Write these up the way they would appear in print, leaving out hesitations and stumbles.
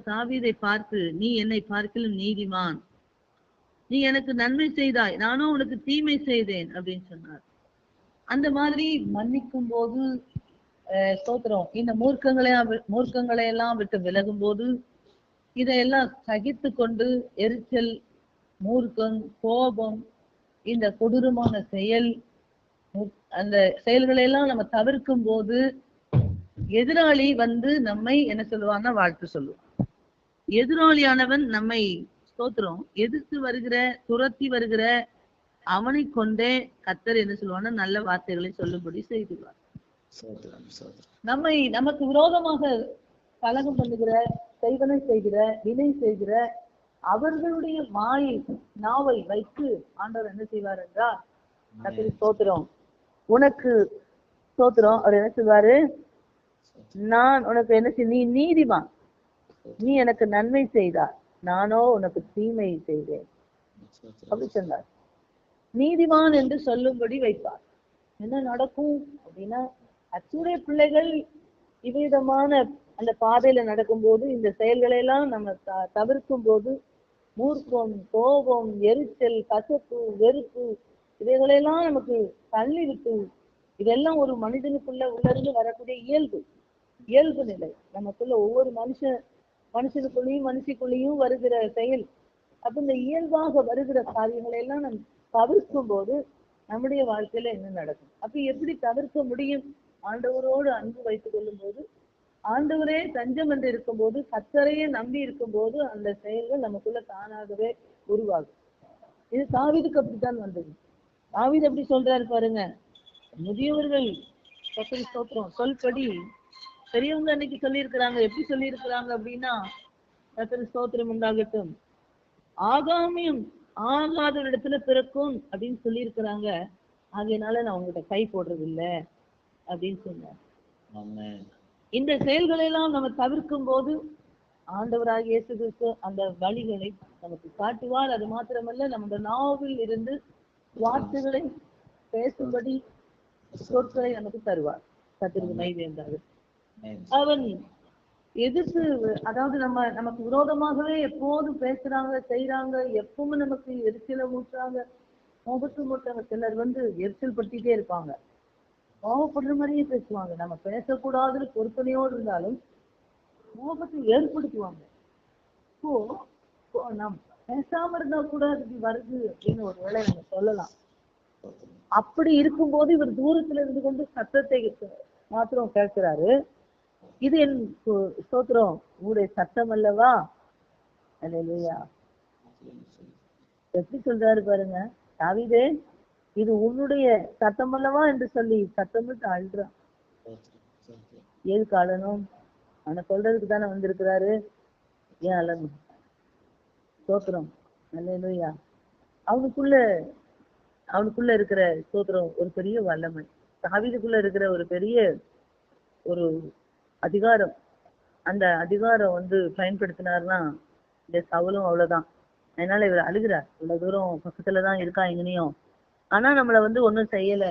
தாவீதை பார்த்து, நீ என்னை பார்க்கிலும் நீதிமான், நீ எனக்கு நன்மை செய்தாய், நானும் உனக்கு தீமை செய்தேன் அப்படின்னு சொன்னார். அந்த மாதிரி மன்னிக்கும் போது ஸ்தோத்திரம், இந்த மூர்க்கங்களை எல்லாம் விட்டு விலகும் போது, இதையெல்லாம் சகித்து கொண்டு எரிச்சல், மூர்க்கம், கோபம், இந்த கொடூரமான செயல், அந்த செயல்களை எல்லாம் நம்ம தவிர்க்கும் போது எதிராளி வந்து நம்மை என்ன சொல்லுவான்னா வாழ்த்து சொல்லுவான். எதிராளியானவன் நம்மை ஸ்தோத்திரம் எதிர்த்து வருகிற, துரத்தி வருகிற அவனை கொண்டே கர்த்தர் என்ன சொல்லுவான்னா நல்ல வார்த்தைகளை சொல்லும்படி செய்துவார். நமக்கு விரோதமாக கலகம் பண்ணுகிற, செய்வனை செய்கிற, வினை செய்கிற அவர்களுடைய நாவை வைத்து ஆண்டவர் என்ன செய்வார் என்றால், கர்த்தர் ஸ்தோத்திரம் உனக்கு ஸ்தோத்திரம், அவர் என்ன சொல்வாரு, நான் உனக்கு என்ன நீ நீதிமான், நீ எனக்கு நன்மை செய்தார், நானோ உனக்கு தீமை செய்தேன் அப்படி சொன்னார். நீதிமான் என்று சொல்லும்படி வைப்பார். என்ன நடக்கும் அப்படின்னா, அச்சுடைய பிள்ளைகள் இவ்விதமான அந்த பாதையில நடக்கும்போது, இந்த செயல்களை எல்லாம் நம்ம தவிர்க்கும் போது, மூர்க்கம், கோபம், எரிச்சல், கசப்பு, வெறுப்பு இவைகளெல்லாம் நமக்கு தள்ளி விட்டு, இதெல்லாம் ஒரு மனிதனுக்குள்ள உள்ளிருந்து வரக்கூடிய இயல்பு நிலை. நமக்குள்ள ஒவ்வொரு மனுஷனுக்குள்ளேயும் மனுஷிக்குள்ளேயும் வருகிற செயல். அப்ப இந்த இயல்பாக வருகிற காரியங்களை எல்லாம் நம்ம தவிர்க்கும் போது நம்முடைய வாழ்க்கையில என்ன நடக்கும்? அப்ப எப்படி தவிர்க்க முடியும்? ஆண்டவரோடு அன்பு வைத்துக் கொள்ளும் போது, ஆண்டவரே தஞ்சம் என்று இருக்கும் போது, கர்த்தரையே நம்பி இருக்கும் போது அந்த செயல்கள் நமக்குள்ள தானாகவே உருவாகும். இது தாவீதுக்கு அப்படித்தான் வந்தது. தாவீது எப்படி சொல்றாரு பாருங்க, முதியவர்கள் ஸ்தோத்திரம் சொல்படி பெரியவங்க அன்னைக்கு சொல்லியிருக்கிறாங்க. எப்படி சொல்லியிருக்கிறாங்க அப்படின்னா, கர்த்தருக்கு ஸ்தோத்திரம் உண்டாகட்டும், ஆகாமியம் ஆகாத இடத்துல பிறக்கும் அப்படின்னு சொல்லியிருக்கிறாங்க, ஆகையினால நான் உங்ககிட்ட கை போடுறது இல்லை அப்படின்னு சொன்னார். இந்த செயல்களை எல்லாம் நம்ம தவிர்க்கும் போது ஆண்டவராக இயேசு கிறிஸ்து அந்த வழிகளை நமக்கு காட்டுவார். அது மாத்திரமல்ல, நம்முடைய நாவில் இருந்து வார்த்தைகளை பேசும்படி சொற்களை நமக்கு தருவார். கர்த்தருக்கு மகிமை உண்டாகட்டும். அவன் எதிர்த்து, அதாவது நமக்கு விரோதமாகவே எப்போதும் பேசுறாங்க, செய்யறாங்க, எப்பவுமே நமக்கு எரிச்சலை ஊட்டுறாங்க, முகத்து மூட்டாங்க. சிலர் எரிச்சல் படுத்திட்டே இருப்பாங்க, கோபப்படுற மாதிரியே பேசுவாங்க. நம்ம பேசக்கூடாதுன்னு பொறுப்பனையோடு இருந்தாலும் கோபத்தை ஏற்படுத்துவாங்க. நம்ம பேசாம இருந்தா கூட அது வருது அப்படின்னு ஒரு வேளை நம்ம சொல்லலாம். அப்படி இருக்கும்போது இவர் தூரத்துல இருந்து கொண்டு சத்தத்தை மாத்திரம் கேட்கிறாரு. இது என் ஸ்தோத்திரம் உங்களுடைய சத்தம் அல்லவா? அல்லேலூயா. எப்படி சொல்றாரு பாருங்க, தாவீதே இது உன்னுடைய சத்தம் அல்லவா என்று சொல்லி சத்தமிட்டு அழுறான். எதுக்கு அழணும்? அவனை சொல்றதுக்கு தானே வந்திருக்கிறாரு, ஏன் அழணும்? ஸ்தோத்திரம். அல்லேலூயா. அவனுக்குள்ள இருக்கிற ஸ்தோத்திரம் ஒரு பெரிய வல்லமை, தாவீதுக்குள்ள இருக்கிற ஒரு பெரிய ஒரு அதிகாரம். அந்த அதிகாரம் பயன்படுத்தினார்னா இந்த சவுலும் அவ்வளவுதான். அதனால இவர் அழுகிறார். இவ்வளவு தூரம் பக்கத்துலதான் இருக்கான் எங்கனையும், ஆனா நம்மள ஒண்ணும் செய்யல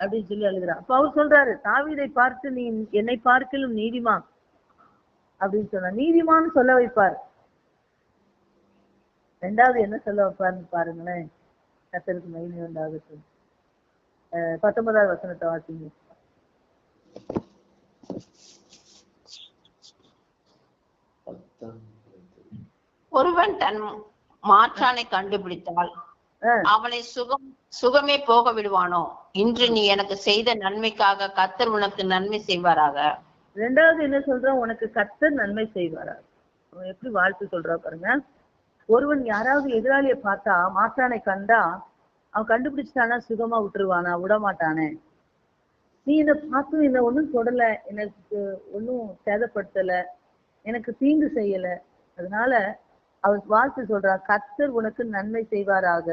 அப்படின்னு சொல்லி அழுகிறார். அப்ப அவர் சொல்றாரு, தாவீதை பார்த்து நீ என்னை பார்க்கிலும் நீதிமான் அப்படின்னு சொன்னா, நீதிமான்னு சொல்ல வைப்பார். ரெண்டாவது என்ன சொல்ல வைப்பாருன்னு பாருங்களேன். கர்த்தருக்கு மகிமை உண்டாகட்டும். 19வது வசனத்தை வாசிங்க. ஒருவன் தன் மாற்றானை கண்டுபிடித்தால் அவனை சுகமே போக விடுவானோ? இன்று நீ எனக்கு செய்த நன்மைக்காக கர்த்தர் உனக்கு நன்மை செய்வாராக. ரெண்டாவது என்ன சொல்றான்? உனக்கு கர்த்தர் நன்மை செய்வாராக. எப்படி வாழ்த்து சொல்றா பாருங்க. ஒருவன் யாராவது எதிராளியை பார்த்தா, மாற்றானை கண்டா, அவன் கண்டுபிடிச்சிட்டானா சுகமா விட்டுருவானா? விடமாட்டானே. நீ என்னை பார்த்து என்ன ஒண்ணும் தொடல, எனக்கு ஒன்னும் சேதப்படுத்தல, எனக்கு தீங்கு செய்யல, அதனால அவன் வாழ்த்து சொல்றான், கர்த்தர் உனக்கு நன்மை செய்வாராக.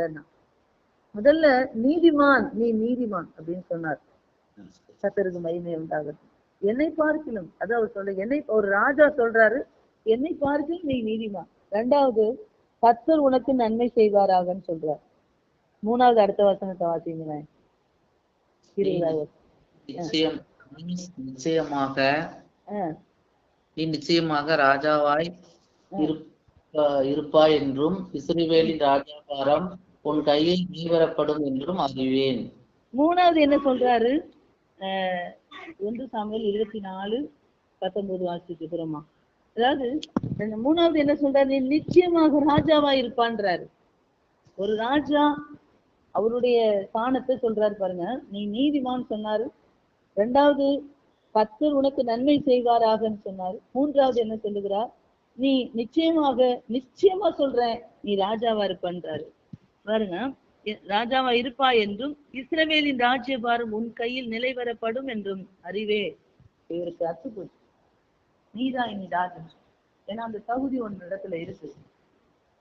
முதல்ல நீதிமான், நீ நீதிமான் அப்படின்னு சொன்னார். கர்த்தருக்கு மகிமை உண்டாகட்டும். என்னை பார்க்கிலும், அதான் அவர் சொல்ற, ஒரு ராஜா சொல்றாரு, என்னை பார்க்கிலும் நீ நீதிமான். ரெண்டாவது கர்த்தர் உனக்கு நன்மை செய்வாராகன்னு சொல்றார். மூணாவது அடுத்த வசனத்தை வாசிங்களேன். நிச்சயமாக நீ நிச்சயமாக ராஜாவாய் இருப்பாய் என்றும் இஸ்ரவேலின் ராஜாபாரம் உன் கையில் நீவரப்படும் என்றும் அறிவேன். மூணாவது என்ன சொல்றாரு? 1 சாமுவேல் 24:19 வாசிக்கிறோமா? அதாவது மூணாவது என்ன சொல்றாரு? நீ நிச்சயமாக ராஜாவா இருப்பான்றாரு. ஒரு ராஜா அவருடைய ஸ்தானத்தை சொல்றாரு பாருங்க. நீ நீதிமான் சொன்னாரு. 2வது கர்த்தர் உனக்கு நன்மை செய்வாராகன்னு சொன்னாரு. 3வது என்ன சொல்லுகிறார்? நீ நிச்சயமா சொல்றேன், நீ ராஜாவா இருப்பான்றாரு பாருங்க. ராஜாவா இருப்பாய் என்றும் இஸ்ரவேலின் ராஜ்யபாரம் உன் கையில் நிலைவரப்படும் என்றும் அறிவே. இவருக்கு அத்துப்போச்சு, நீதான் இனி ராஜன். ஏன்னா அந்த தகுதி உன் இடத்துல இருக்கு.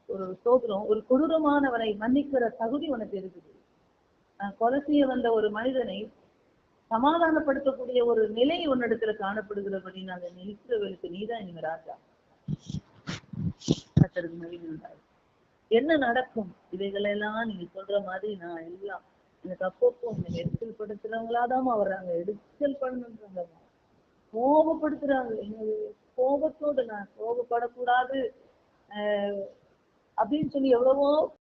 ஒரு ஸ்தோத்திரம், ஒரு கொடூரமானவனை மன்னிக்கிற தகுதி உனக்கு இருக்குது. கொலை செய்ய வந்த ஒரு மனிதனை சமாதானப்படுத்தக்கூடிய ஒரு நிலை உன்னிடத்துல காணப்படுகிறபடி அந்த இஸ்ரவேலுக்கு நீதான் இனிமே ராஜா. கர்த்தருக்கு மகிமை உண்டாகும். என்ன நடக்கும்? இவைகளெல்லாம் நீங்க சொல்ற மாதிரி நான் எல்லாம் எனக்கு அப்பப்போ எரிச்சல் படுத்துறவங்களாதான் வர்றாங்க. எரிச்சல் பண்ணுன்றாங்க, கோபப்படுத்துறாங்க. என்னது கோபத்தோடு நான் கோபப்படக்கூடாது அப்படின்னு சொல்லி எவ்வளவோ